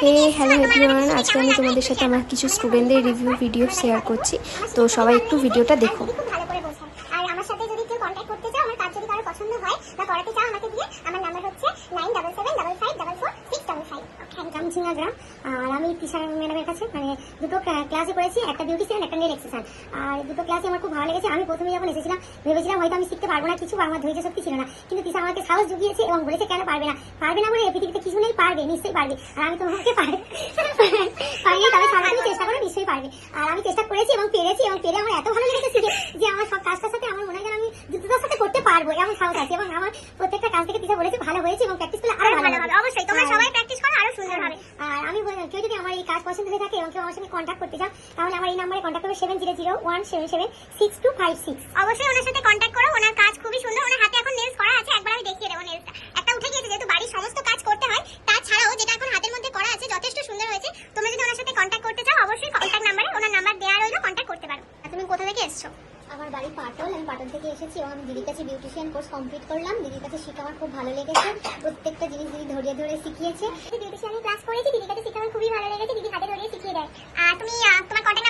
হে hello everyone, আজকে আমি তোমাদের সাথে আমার কিছু স্টুডেন্টদের রিভিউ ভিডিও শেয়ার করছি, তো সবাই একটু ভিডিওটা দেখো। খুব ভালো করে বোঝায়। আর আমার সাথে যদি কেউ কন্ট্যাক্ট করতে চাও, আমার কাজ যদি কারো পছন্দ হয় বা করাতে চাও আমাকে দিয়ে, আমার নাম্বার হচ্ছে 9775544655। একদম ঝিনাগ্রাম। আর আমি তিশা ম্যাডামের কাছে দুটো ক্লাসে করেছি, একটা বিউটিশিয়ান একটা নেল এক্সেসাইজ। আর দুটো ক্লাসে আমার খুব ভালো লেগেছে। আমি প্রথমে যখন এসেছিলাম ভেবেছিলাম হয়তো আমি শিখতে পারবো না কিছু, বা আমার ধৈর্য শক্তি ছিল না, কিন্তু তিশা আমাকে সাহস জুগিয়েছে এবং বলেছে কেন পারবে না, পারবে না বলে এই পৃথিবীতে কিছু নেই, পারবে, নিশ্চয়ই পারবে। আর আমি তোমাকে পারিয়ে তবে সারাদিন চেষ্টা করে নিশ্চয়ই পারবে। আর আমি চেষ্টা করেছি এবং পেরেছি, এবং পেরে আমার এত ভালো লেগেছে যে আমার সব কাজটার সাথে আমার মনে হয় যেন আমি দ্রুততার সাথে করতে পারবো, এমন সাহস আছে। এবং আমার প্রত্যেকটা কাজ থেকে তিশা বলেছে ভালো হয়েছে এবং প্র্যাকটিস করলে আরো ভালো হবে। অবশ্যই তোমরা সবাই প্র্যাকটিস করো, আরো সুন্দর হবে। আর আমি কেউ যদি আমার এই কাজ পছন্দ হয়ে থাকে এবং কেউ আমার সঙ্গে কন্ট্যাক্ট করতে চাও, তাহলে আমার এই নম্বরে কন্ট্যাক্ট করবে 7001776256। অবশ্যই ওনার সাথে কন্ট্যাক্ট করো, ওনার কাজ খুবই সুন্দর। ওনার হাতে এখন নেলস করা আছে, একবার আমি দেখিয়ে দেবো। নেলসটা একটা উঠে গিয়েছে, যেহেতু বাড়ির সমস্ত কাজ করতে হয়, তাছাড়াও যেটা এখন হাতের মধ্যে করা আছে যথেষ্ট সুন্দর হয়েছে। তোমরা যদি ওনার সাথে কন্ট্যাক্ট করতে চাও, অবশ্যই কন্ট্যাক্ট নাম্বারে ওনার নাম্বার দেওয়া রইলো, কন্ট্যাক্ট করতে পারো। তুমি কোথা থেকে এসছো? আমার বাড়ি পাটল, আমি পাটল থেকে এসেছি এবং আমি দিদির কাছে বিউটিশিয়ান কোর্স কমপ্লিট করলাম। দিদির কাছে শিখে আমার খুব ভালো লেগেছে, প্রত্যেকটা জিনিস দিদি ধরিয়ে ধরে শিখিয়েছে। বিউটিশিয়ানের ক্লাস করেছি, দিদির কাছে শিখে আমার খুবই ভালো লেগেছে। দিদি হাতে ধরিয়ে শিখিয়ে দেয়। আর তুমি তোমার কন্ট্যাক্ট